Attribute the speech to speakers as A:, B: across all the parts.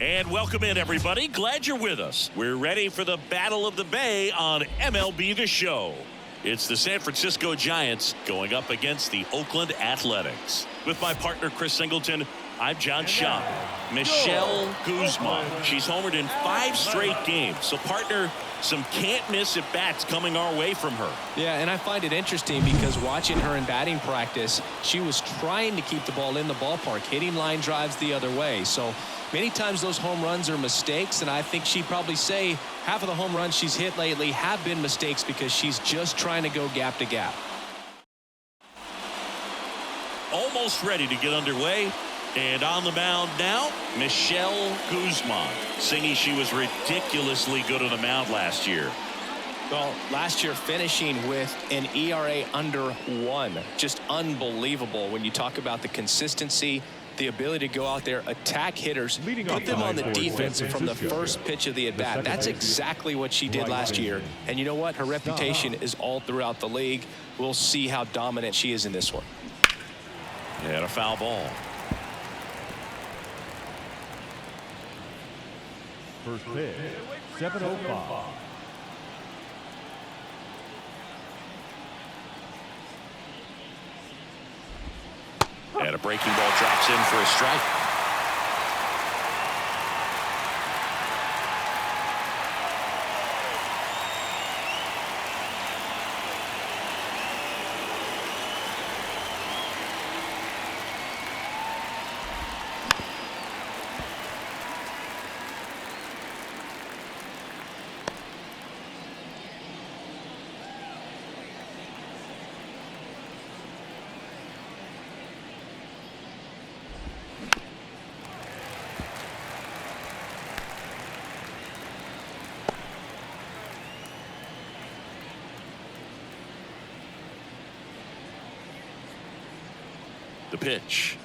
A: And welcome in, everybody. Glad you're with us. We're ready for the Battle of the Bay on MLB The Show. It's the San Francisco Giants going up against the Oakland Athletics. With my partner, Chris Singleton, I'm John Schaub. Michelle Guzman. She's homered in 5 straight games. So, partner, some can't-miss at-bats coming our way from her.
B: Yeah, and I find it interesting because watching her in batting practice, she was trying to keep the ball in the ballpark, hitting line drives the other way. So many times those home runs are mistakes, and I think she'd probably say half of the home runs she's hit lately have been mistakes because she's just trying to go gap to gap.
A: Almost ready to get underway. And on the mound now, Michelle Guzman. Singy, she was ridiculously good on the mound last year.
B: Well, last year finishing with an ERA under 1. Just unbelievable when you talk about the consistency, the ability to go out there, attack hitters, put them on the defense from the first pitch of the at-bat. That's exactly what she did last year. And you know what? Her reputation is all throughout the league. We'll see how dominant she is in this one.
A: And a foul ball.
C: First pitch, 7:05.
A: And a breaking ball drops in for a strike. The pitch.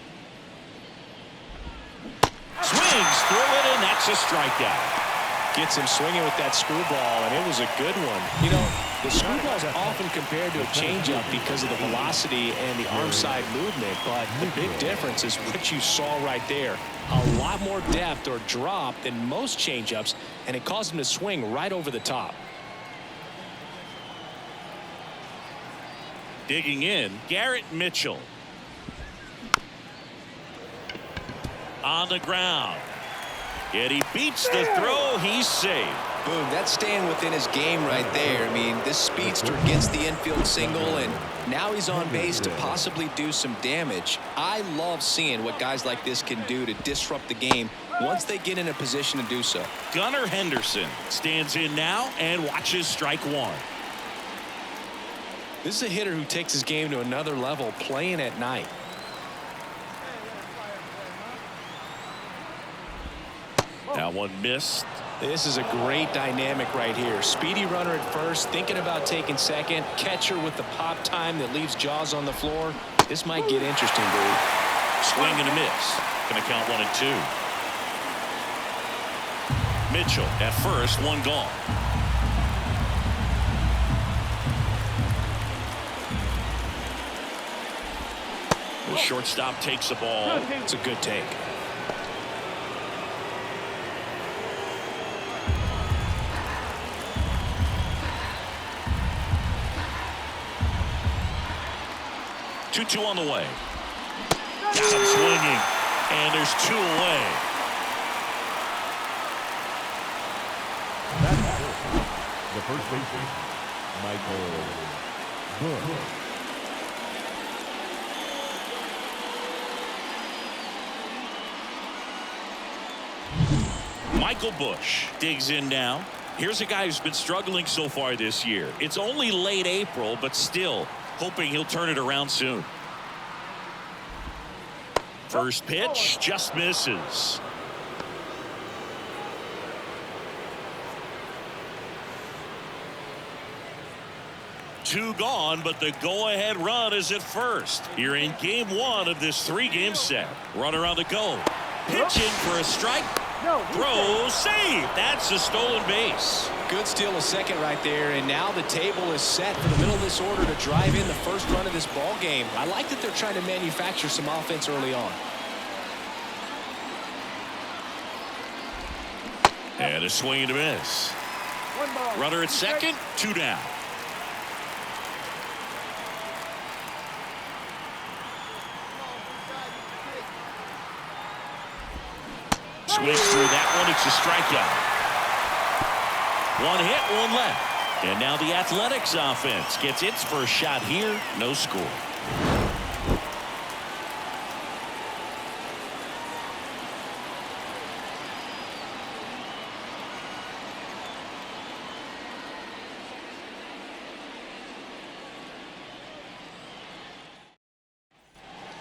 A: Swings through it, and that's a strikeout.
B: Gets him swinging with that screwball, and it was a good one. You know, the screwball is often compared to a changeup because of the velocity and the arm side movement, but the big difference is what you saw right there. A lot more depth or drop than most changeups, and it caused him to swing right over the top.
A: Digging in, Garrett Mitchell. On the ground. Yet he beats the throw. He's safe.
B: Boom, that's staying within his game right there. I mean, this speedster gets the infield single, and now he's on base to possibly do some damage. I love seeing what guys like this can do to disrupt the game once they get in a position to do so.
A: Gunnar Henderson stands in now and watches strike 1.
B: This is a hitter who takes his game to another level, playing at night.
A: That one missed.
B: This is a great dynamic right here. Speedy runner at first, thinking about taking second. Catcher with the pop time that leaves Jaws on the floor. This might get interesting, dude.
A: Swing and a miss. Going to count 1 and 2. Mitchell at first, 1 gone. The shortstop takes the ball.
B: It's a good take.
A: Two on the way. Got him swinging. And there's 2 away.
C: That's the first baseman, Michael Bush.
A: Michael Bush digs in now. Here's a guy who's been struggling so far this year. It's only late April, but still hoping he'll turn it around soon. First pitch just misses. Two gone, but the go-ahead run is at first. Here in game 1 of this 3-game set. Runner on the go. Pitching for a strike. Throw, save. That's a stolen base.
B: Good steal of second right there, and now the table is set for the middle of this order to drive in the first run of this ball game. I like that they're trying to manufacture some offense early on.
A: And a swing and a miss. Runner at second, 2 down. Swings through that one. It's a strikeout. 1 hit, 1 left. And now the Athletics offense gets its first shot here. No score.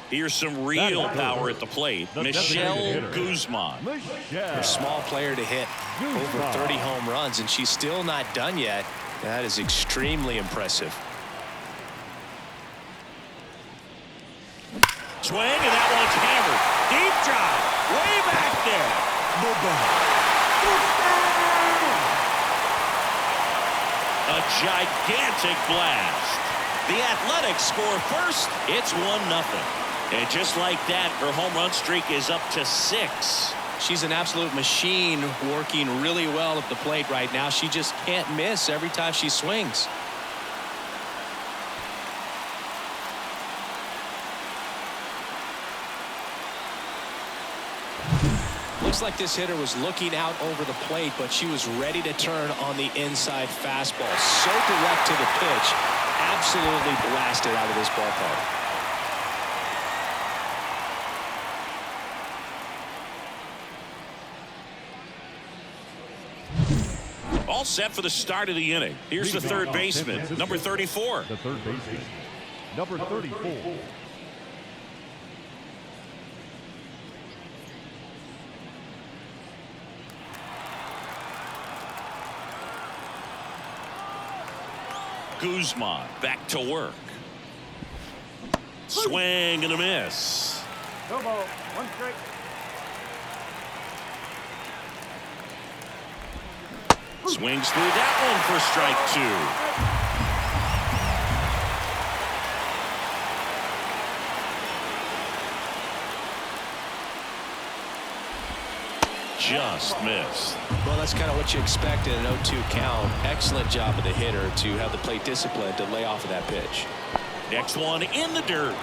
A: Here's some real power at the plate. Michelle Guzman.
B: A small player to hit over 30 home runs, and she's still not done yet. That is extremely impressive.
A: Swing, and that one's hammered. Deep drive. Way back there. A gigantic blast. The Athletics score first. It's 1-0. And just like that, her home run streak is up to 6.
B: She's an absolute machine, working really well at the plate right now. She just can't miss every time she swings. Looks like this hitter was looking out over the plate, but she was ready to turn on the inside fastball. So direct to the pitch. Absolutely blasted out of this ballpark.
A: All set for the start of the inning. Here's the third baseman, number 34.
C: The third baseman, number 34.
A: Guzman back to work. Swing and a miss.
D: No ball, 1 strike.
A: Swings through that one for strike 2. Just missed.
B: Well, that's kind of what you expect in an 0-2 count. Excellent job of the hitter to have the plate discipline to lay off of that pitch.
A: Next one in the dirt.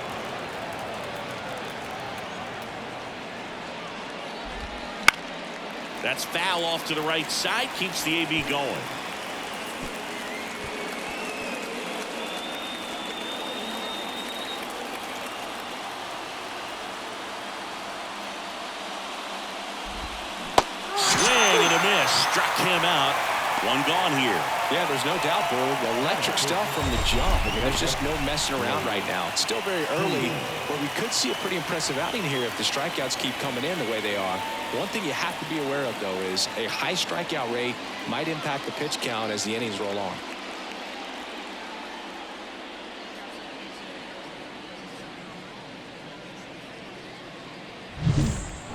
A: That's foul off to the right side. Keeps the AB going. Swing and a miss. Struck him out. 1 gone here.
B: Yeah, there's no doubt, Bird. Electric stuff from the jump. I mean, there's just no messing around right now. It's still very early, but we could see a pretty impressive outing here if the strikeouts keep coming in the way they are. One thing you have to be aware of, though, is a high strikeout rate might impact the pitch count as the innings roll on.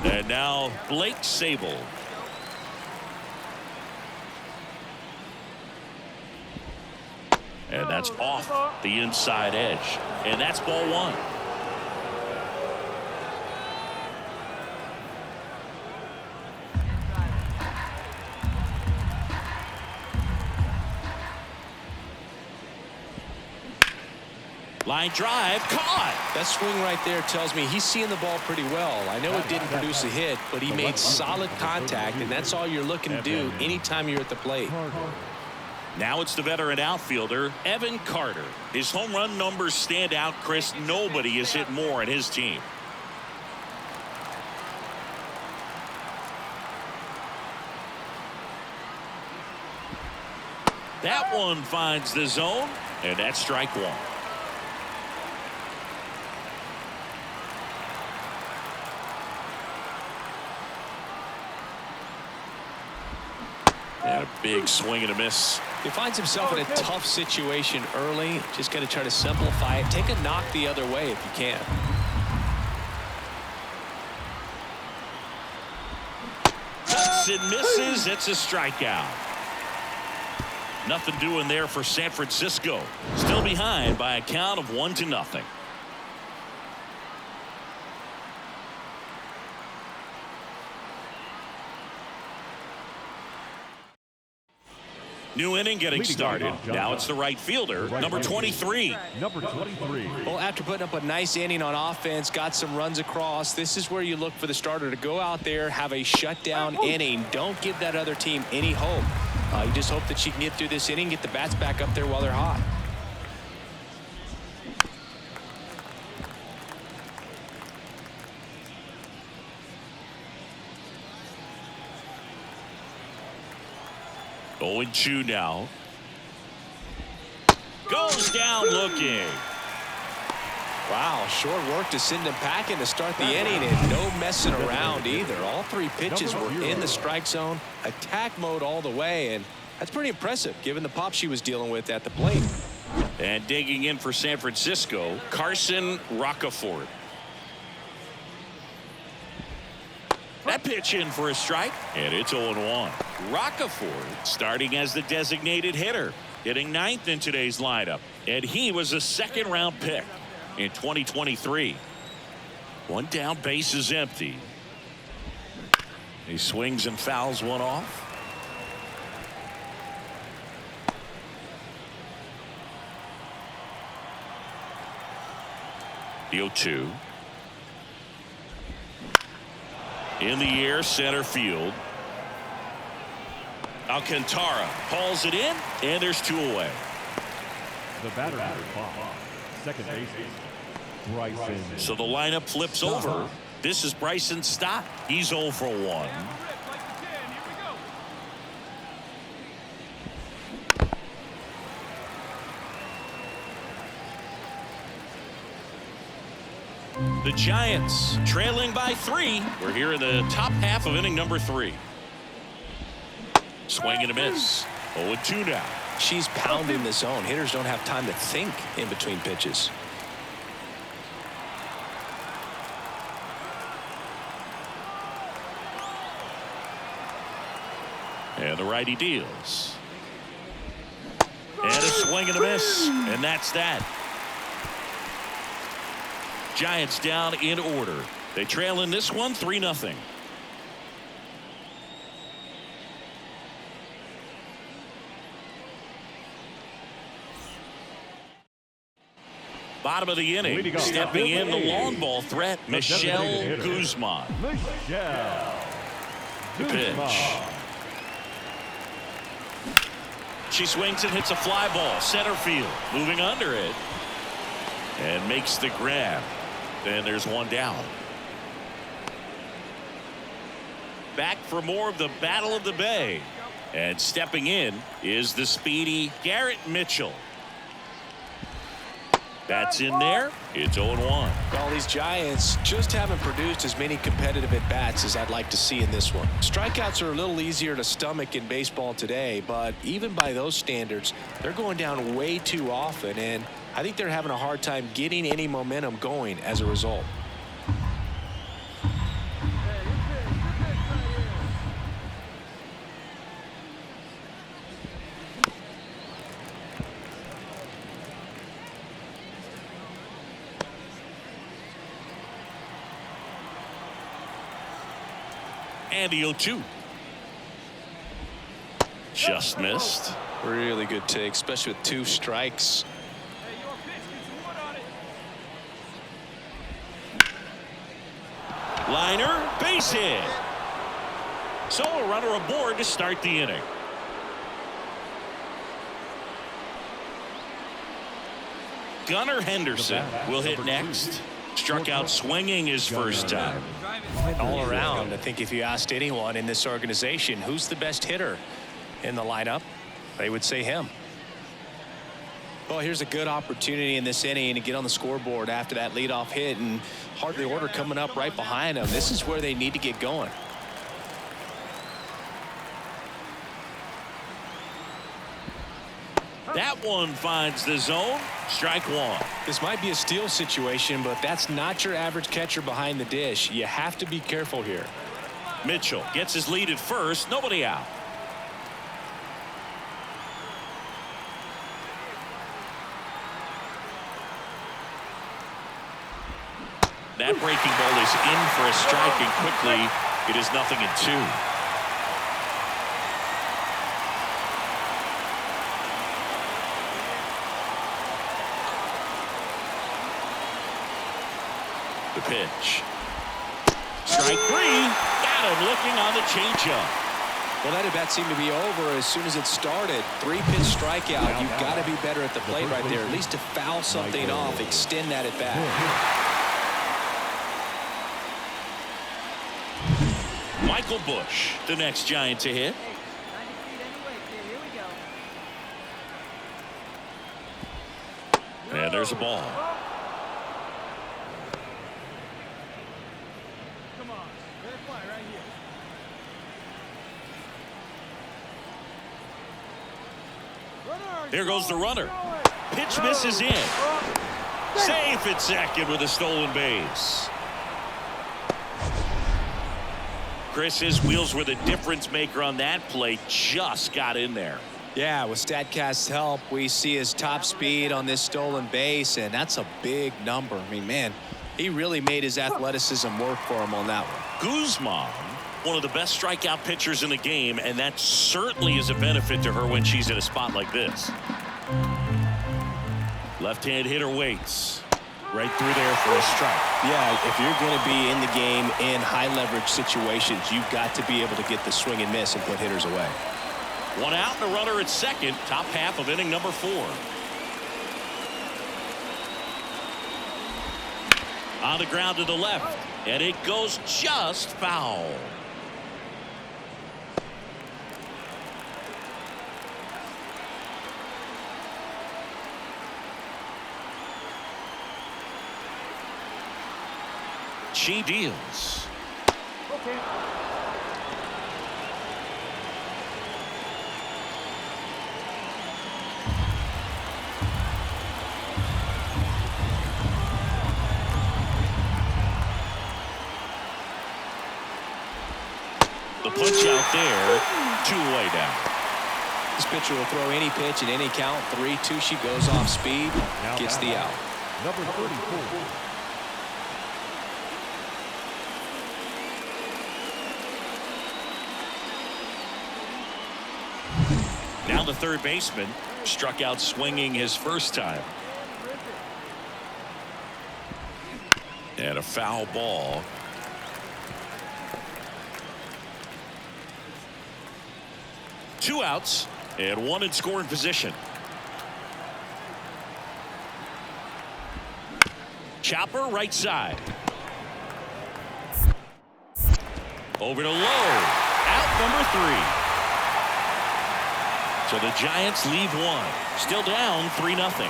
A: And now Blake Sable. And that's off the inside edge. And that's ball 1. Line drive, caught.
B: That swing right there tells me he's seeing the ball pretty well. I know it didn't produce a hit, but he made solid contact, and that's all you're looking to do anytime you're at the plate.
A: Now it's the veteran outfielder, Evan Carter. His home run numbers stand out, Chris. Nobody has hit more in his team. That one finds the zone, and that's strike 1. And a big swing and a miss.
B: He finds himself in a tough situation early. Just got to try to simplify it. Take a knock the other way if you can.
A: Cuts and misses. It's a strikeout. Nothing doing there for San Francisco. Still behind by a count of 1-0. New inning getting started. Now it's the right fielder, number 23.
C: Number 23.
B: Well, after putting up a nice inning on offense, got some runs across, this is where you look for the starter to go out there, have a shutdown inning. Don't give that other team any hope. You just hope that she can get through this inning, get the bats back up there while they're hot.
A: Going 2 now. Goes down looking.
B: Wow, short work to send him packing to start the inning, and no messing around either. All 3 pitches were in the strike zone, attack mode all the way, and that's pretty impressive given the pop she was dealing with at the plate.
A: And digging in for San Francisco, Carson Roccaforte. That pitch in for a strike, and it's 0-1. Roccaforte starting as the designated hitter, hitting 9th in today's lineup, and he was a second-round pick in 2023. 1 down, base is empty. He swings and fouls one off. The 0-2. In the air, center field. Alcantara hauls it in, and there's 2 away.
C: The batter number 5. Second baseman, Bryson.
A: So the lineup flips over. This is Bryson Stott. He's 0 for 1. The Giants trailing by 3. We're here in the top half of inning number 3. Swing and a miss. 0-2 now.
B: She's pounding the zone. Hitters don't have time to think in between pitches.
A: And the righty deals. And a swing and a miss. And that's that. Giants down in order. They trail in this one 3-0. Bottom of the inning, stepping in the long ball threat, Michelle Guzman. The pitch. She swings and hits a fly ball, center field, moving under it, and makes the grab. And there's 1 down. Back for more of the Battle of the Bay. And stepping in is the speedy Garrett Mitchell. That's in there. It's 0-1.
B: Well, these Giants just haven't produced as many competitive at-bats as I'd like to see in this one. Strikeouts are a little easier to stomach in baseball today, but even by those standards, they're going down way too often, and I think they're having a hard time getting any momentum going as a result.
A: And the 0-2. Just missed.
B: Really good take, especially with 2 strikes.
A: Liner, base hit. So a runner aboard to start the inning. Gunnar Henderson will hit next. Struck out swinging his first time.
B: All around, I think if you asked anyone in this organization who's the best hitter in the lineup, they would say him. Well, here's a good opportunity in this inning to get on the scoreboard after that leadoff hit, and hardly order coming up right behind them. This is where they need to get going.
A: That one finds the zone. Strike 1.
B: This might be a steal situation, but that's not your average catcher behind the dish. You have to be careful here.
A: Mitchell gets his lead at first. Nobody out. That breaking ball is in for a strike, and quickly it is 0-2. pitch. Strike three. Got him looking on the changeup.
B: Well, that at-bat seemed to be over as soon as it started. 3-pitch strikeout. You've got to be better at the plate right there, at least to foul something off, extend that at-bat.
A: Michael Bush, the next Giant to hit.
D: Hey, 90 feet anyway, kid. Here we go.
A: And there's a ball.
D: Come on. Let it fly right here. Runner,
A: There goes the runner.
D: throw it.
A: Pitch misses in. Safe at second with a stolen base. Chris, his wheels were the difference maker on that play. Just got in there.
B: Yeah, with StatCast's help, we see his top speed on this stolen base, and that's a big number. I mean, man, he really made his athleticism work for him on that one.
A: Guzman, one of the best strikeout pitchers in the game, and that certainly is a benefit to her when she's in a spot like this. Left-hand hitter waits. Right through there for a strike.
B: Yeah, if you're going to be in the game in high-leverage situations, you've got to be able to get the swing and miss and put hitters away.
A: One out and a runner at second. Top half of inning number 4. On the ground to the left, and it goes just foul. She deals.
D: Okay.
A: The punch out there, 2 away now.
B: This pitcher will throw any pitch at any count. 3-2. She goes off speed, gets the out.
C: Number 34.
A: Now the third baseman struck out swinging his first time. And a foul ball. Two outs and one in scoring position. Chopper right side. Over to low. Out number 3. So the Giants leave one. Still down 3-0.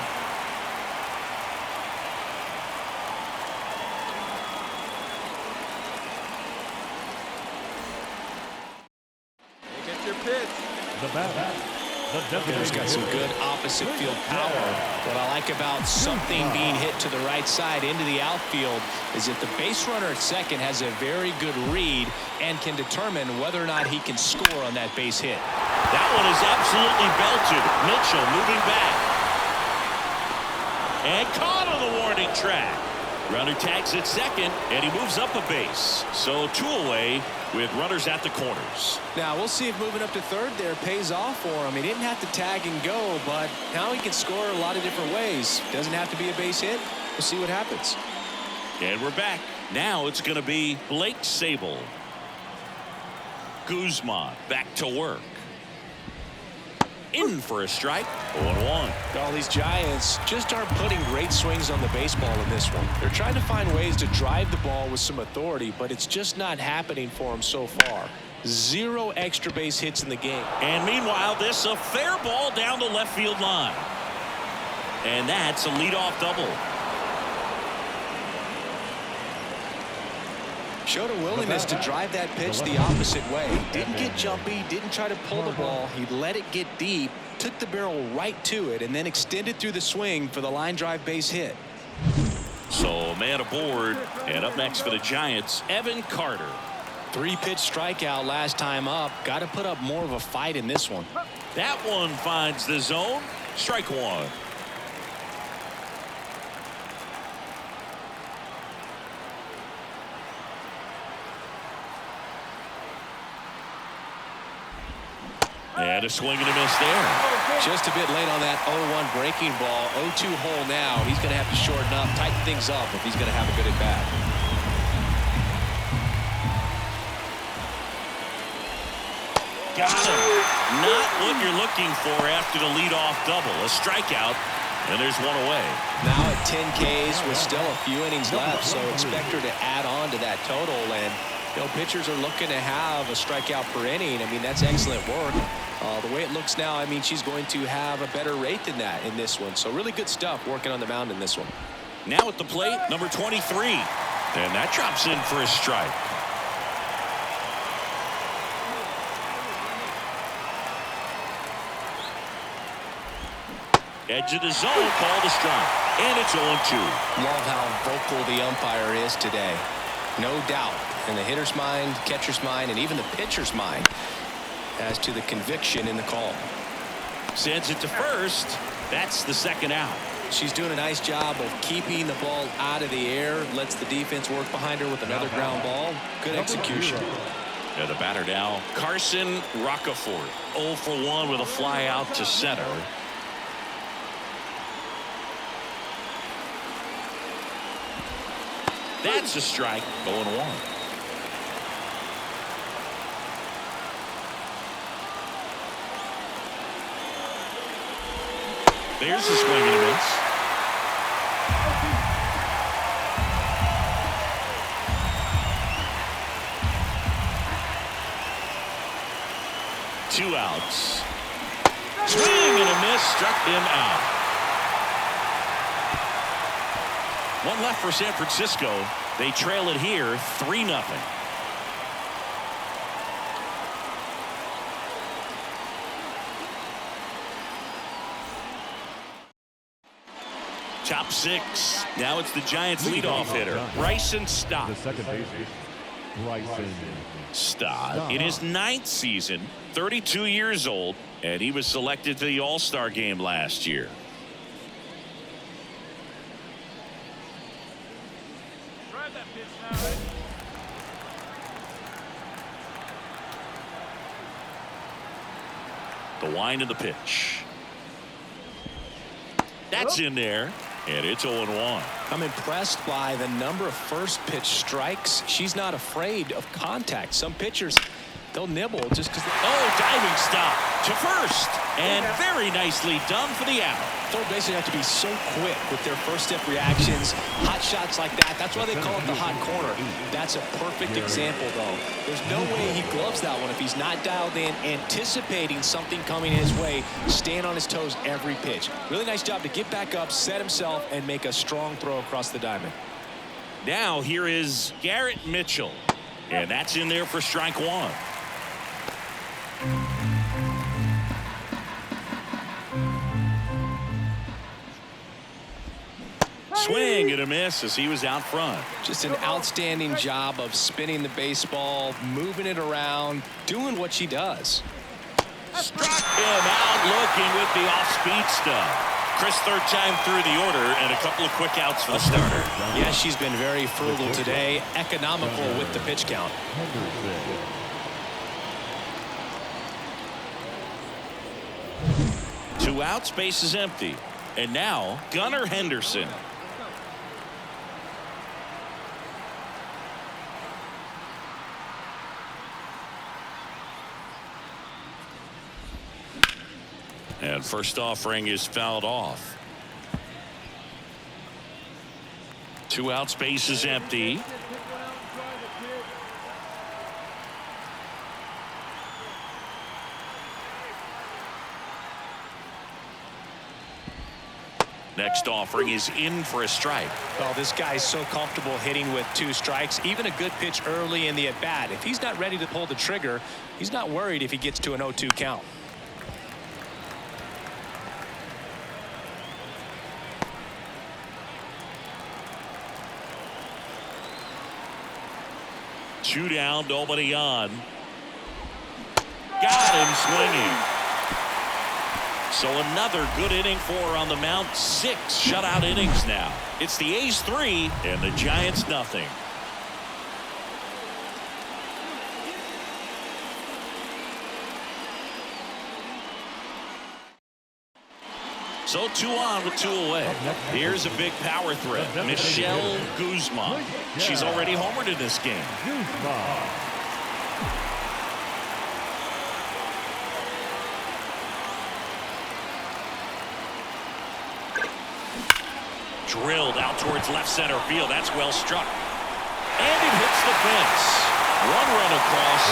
D: Get your pitch.
C: The batter.
B: He's got some good opposite field power. What I like about something being hit to the right side into the outfield is that the base runner at second has a very good read and can determine whether or not he can score on that base hit.
A: That one is absolutely belted. Mitchell moving back. And caught on the warning track. Runner tags at second, and he moves up a base. So 2 away with runners at the corners.
B: Now, we'll see if moving up to third there pays off for him. He didn't have to tag and go, but now he can score a lot of different ways. Doesn't have to be a base hit. We'll see what happens.
A: And we're back. Now it's going to be Blake Sable. Guzman back to work. In for a strike. 0-1.
B: All these Giants just aren't putting great swings on the baseball in this one. They're trying to find ways to drive the ball with some authority, but it's just not happening for them so far. 0 extra base hits in the game.
A: And meanwhile, this a fair ball down the left field line. And that's a leadoff double.
B: Showed a willingness to drive that pitch the opposite way. Didn't get jumpy, didn't try to pull the ball. He let it get deep, took the barrel right to it, and then extended through the swing for the line drive base hit.
A: So man aboard, and up next for the Giants, Evan Carter.
B: 3-pitch strikeout last time up. Got to put up more of a fight in this one.
A: That one finds the zone. Strike 1. And a swing and a miss there.
B: Just a bit late on that 0-1 breaking ball. 0-2 hole now. He's going to have to shorten up, tighten things up if he's going to have a good at bat.
A: what you're looking for after the leadoff double. A strikeout, and there's one away.
B: Now at 10 Ks with still a few innings left, so expect her to add on to that total. And pitchers are looking to have a strikeout per inning. I mean, that's excellent work. The way it looks now, I mean, she's going to have a better rate than that in this one. So really good stuff working on the mound in this one.
A: Now at the plate, number 23. And that drops in for a strike. Edge of the zone, called a strike. And it's 0-2.
B: Love how vocal the umpire is today. No doubt in the hitter's mind, catcher's mind, and even the pitcher's mind as to the conviction in the call.
A: Sends it to first. That's the second out.
B: She's doing a nice job of keeping the ball out of the air. Lets the defense work behind her with another ground ball. Good execution.
A: Yeah, the batter now, Carson Roccaforte. 0 for 1 with a fly out to center. That's a strike. 0-1. There's a swing and a miss. Two outs. Swing and a miss, struck him out. One left for San Francisco. They trail it here 3-0. Top 6. Now it's the Giants leadoff hitter, Bryson Stott.
C: The second baseman, Bryson
A: Stott in his 9th season, 32 years old, and he was selected to the All-Star game last year.
D: Try that pitch now, Ed.
A: The wind of the pitch. That's in there, and it's 0-1.
B: I'm impressed by the number of first pitch strikes. She's not afraid of contact. Some pitchers, they'll nibble just because.
A: Oh, diving stop to first, and very nicely done for the out.
B: Third basemen have to be so quick with their first step reactions. Hot shots like that. That's why they call it the hot corner. That's a perfect example, though. There's no way he gloves that one if he's not dialed in, anticipating something coming his way, staying on his toes every pitch. Really nice job to get back up, set himself, and make a strong throw across the diamond.
A: Now here is Garrett Mitchell, and that's in there for strike 1. Swing and a miss as he was out front.
B: Just an outstanding job of spinning the baseball, moving it around, doing what she does.
A: Struck him out looking with the off-speed stuff. Chris, third time through the order and a couple of quick outs for the starter.
B: Yeah, she's been very frugal today, economical with the pitch count.
A: Two outs, base is empty. And now Gunnar Henderson. And first offering is fouled off. Two outs, base is empty. Next offering is in for a strike.
B: Well, this guy's so comfortable hitting with 2 strikes, even a good pitch early in the at-bat. If he's not ready to pull the trigger, he's not worried if he gets to an 0-2 count.
A: Two down, nobody on. Got him swinging. So another good inning for her on the mound. 6 shutout innings now. It's the A's 3 and the Giants nothing. So 2 on with 2 away. Here's a big power threat. Michelle Guzman. She's already homered in this game. drilled out towards left center field. That's well struck. And it hits the fence. One run across.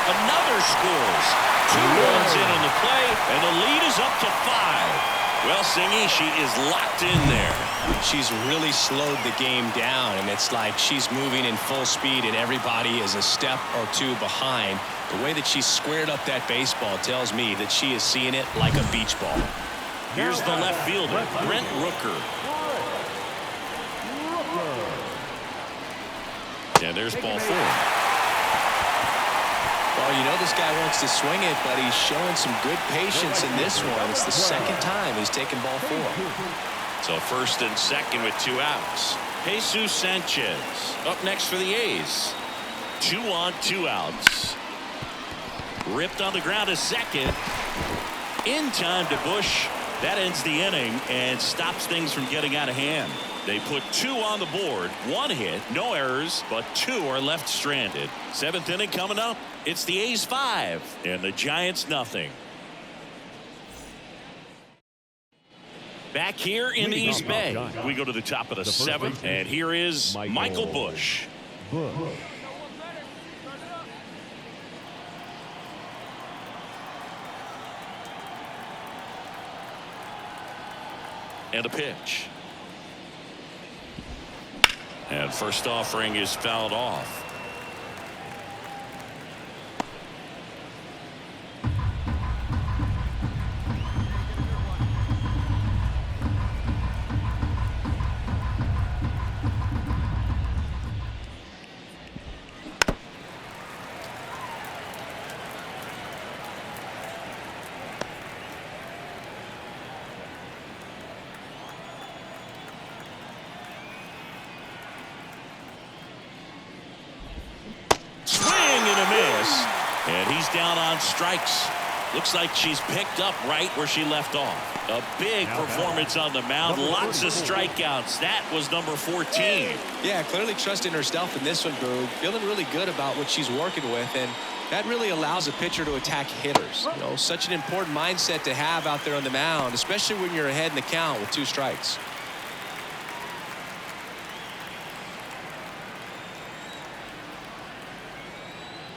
A: Another scores. 2 runs in on the play, and the lead is up to 5. Well, Singy, she is locked in there.
B: She's really slowed the game down, and it's like she's moving in full speed, and everybody is a step or 2 behind. The way that she squared up that baseball tells me that she is seeing it like a beach ball.
A: Here's the left fielder, Brent Rooker. And there's ball 4.
B: Well, you know this guy wants to swing it, but he's showing some good patience in this one. It's the second time he's taken ball 4.
A: So first and second with 2 outs. Jesus Sanchez up next for the A's. 2 on, 2 outs. Ripped on the ground to second. In time to Bush. That ends the inning and stops things from getting out of hand. They put 2 on the board, 1 hit, no errors, but 2 are left stranded. 7th inning coming up. It's the A's 5 and the Giants nothing. Back here in East Bay, we go to the top of the 7th, and here is Michael Bush. And a pitch. And first offering is fouled off. And he's down on strikes. Looks like she's picked up right where she left off. A big performance on the mound. Lots of strikeouts. That was number 14.
B: Yeah, clearly trusting herself in this one, Boog. Feeling really good about what she's working with, and that really allows a pitcher to attack hitters. You know, such an important mindset to have out there on the mound, especially when you're ahead in the count with 2 strikes.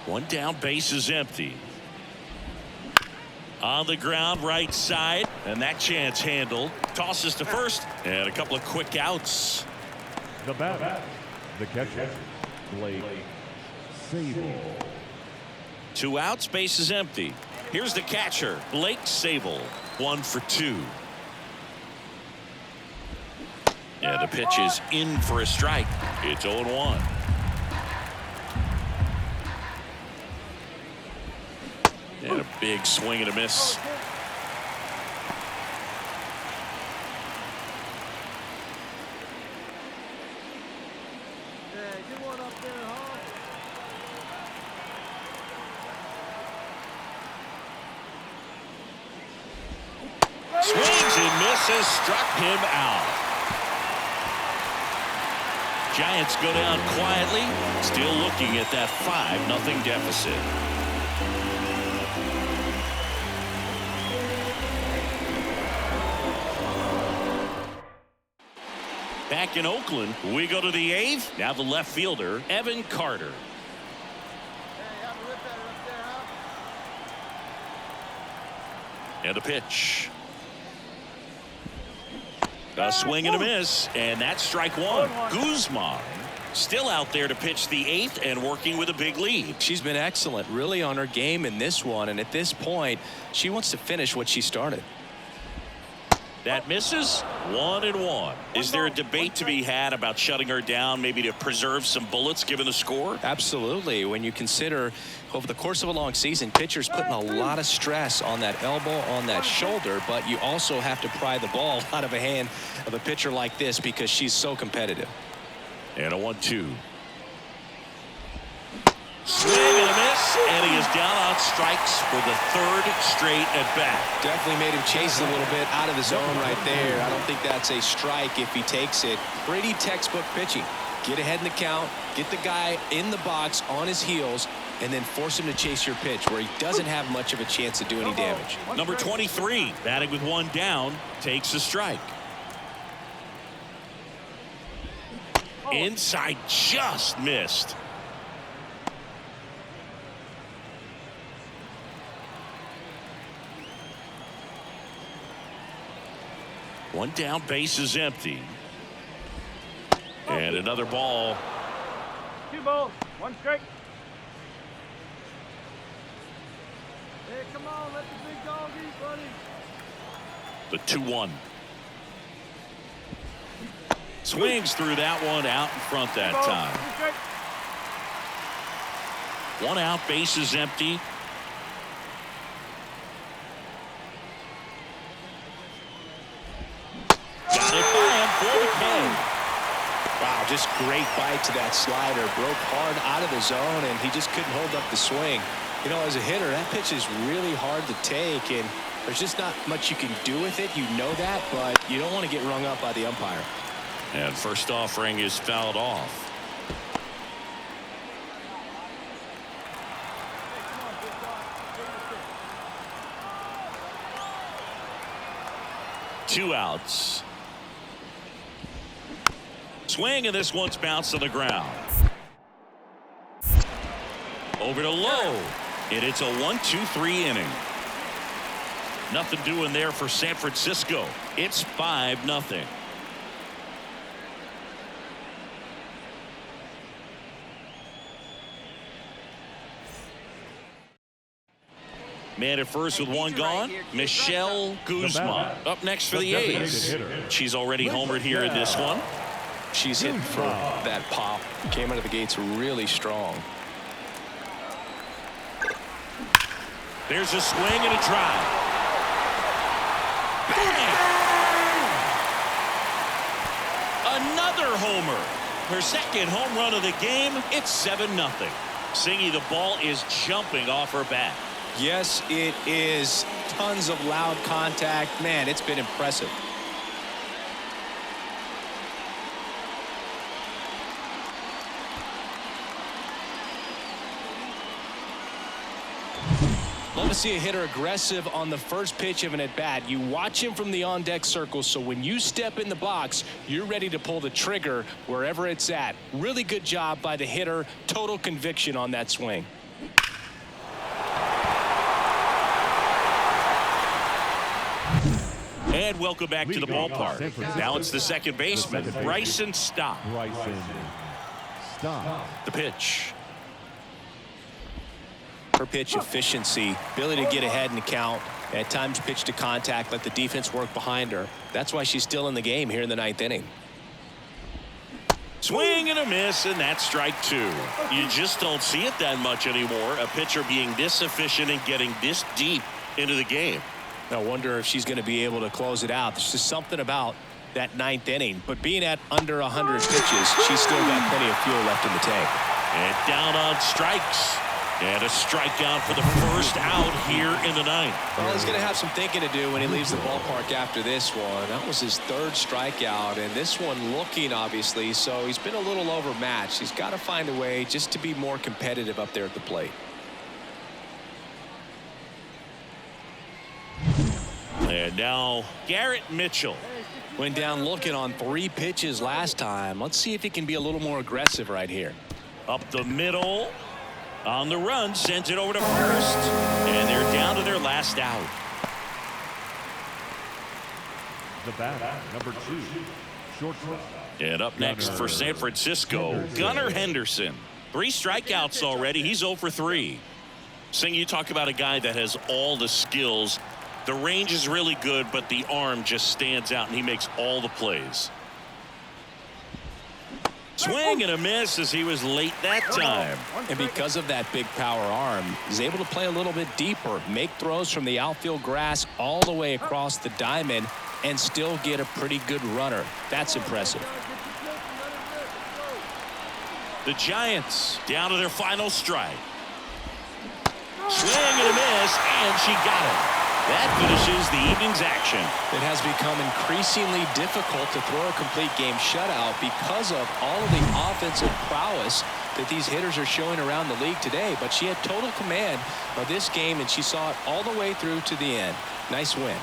A: One down, base is empty. On the ground, right side, and that chance handled. Tosses to first, and a couple of quick outs.
C: The batter, the catcher, Blake Sable.
A: 2 outs, base is empty. Here's the catcher, Blake Sable. 1 for 2. And the pitch is in for a strike. It's 0-1. And a big swing and a miss.
D: Hey, get one up there, huh?
A: Swings and misses, struck him out. Giants go down quietly, still looking at that 5-0 deficit. Back in Oakland, we go to the 8th. Now the left fielder, Evan Carter. And a pitch. A swing and a miss, and that's strike 1. Guzman still out there to pitch the 8th and working with a big lead.
B: She's been excellent, really on her game in this one, and at this point, she wants to finish what she started.
A: That misses. 1-1. Is there a debate to be had about shutting her down, maybe to preserve some bullets given the score?
B: Absolutely. When you consider over the course of a long season, pitchers putting a lot of stress on that elbow, on that shoulder, but you also have to pry the ball out of a hand of a pitcher like this because she's so competitive.
A: And a 1-2. Swing and a miss, and he is down on strikes for the 3rd straight at bat.
B: Definitely made him chase a little bit out of the zone right there. I don't think that's a strike if he takes it. Pretty textbook pitching. Get ahead in the count, get the guy in the box on his heels, and then force him to chase your pitch where he doesn't have much of a chance to do any damage.
A: Number 23, batting with 1 down, takes a strike. Inside, just missed. One down, base is empty. And another ball.
D: 2 balls, 1 strike. Hey, come on, let the big dog eat, buddy.
A: The 2-1. Swings through that one, out in front that time. 1 out, base is empty. Got it by him for the K.
B: Wow, just great bite to that slider. Broke hard out of the zone, and he just couldn't hold up the swing. You know, as a hitter, that pitch is really hard to take, and there's just not much you can do with it. You know that, but you don't want to get rung up by the umpire.
A: And first offering is fouled off. Two outs. Swing, and this one's bounced to the ground. Over to Lowe, and it's a 1-2-3 inning. Nothing doing there for San Francisco. It's 5-0. Man at first with 1 gone. Michelle Guzman up next for the A's. She's already homered here in this one.
B: She's hitting for that pop. Came out of the gates really strong.
A: There's a swing and a drive. Bang! Another homer. Her second home run of the game. It's 7-0. Singy, the ball is jumping off her bat.
B: Yes, it is. Tons of loud contact. Man, it's been impressive. Love to see a hitter aggressive on the first pitch of an at-bat. You watch him from the on-deck circle, so when you step in the box, you're ready to pull the trigger wherever it's at. Really good job by the hitter. Total conviction on that swing.
A: And welcome back to the ballpark. Now it's the second baseman, Bryson Stott. The pitch.
B: Her pitch efficiency, ability to get ahead in the count, at times pitch to contact, let the defense work behind her. That's why she's still in the game here in the 9th inning.
A: Swing and a miss, and that's strike 2. You just don't see it that much anymore. A pitcher being this efficient and getting this deep into the game.
B: I wonder if she's going to be able to close it out. There's just something about that 9th inning. But being at under 100 pitches, she's still got plenty of fuel left in the tank.
A: And down on strikes. And a strikeout for the first out here in the 9th.
B: Well, he's going to have some thinking to do when he leaves the ballpark after this one. That was his 3rd strikeout, and this one looking, obviously, so he's been a little overmatched. He's got to find a way just to be more competitive up there at the plate.
A: And now Garrett Mitchell.
B: Went down looking on 3 pitches last time. Let's see if he can be a little more aggressive right here.
A: Up the middle. On the run, sends it over to first. And they're down to their last out.
C: The bat, number 2, shortstop.
A: And up next for San Francisco, Gunnar Henderson. 3 strikeouts already. He's 0 for 3. Sing, you talk about a guy that has all the skills. The range is really good, but the arm just stands out, and he makes all the plays. Swing and a miss as he was late that time.
B: And because of that big power arm, he's able to play a little bit deeper, make throws from the outfield grass all the way across the diamond, and still get a pretty good runner. That's impressive.
A: The Giants down to their final strike. Swing and a miss, and she got it. That finishes the evening's action.
B: It has become increasingly difficult to throw a complete game shutout because of all of the offensive prowess that these hitters are showing around the league today. But she had total command of this game, and she saw it all the way through to the end. Nice win.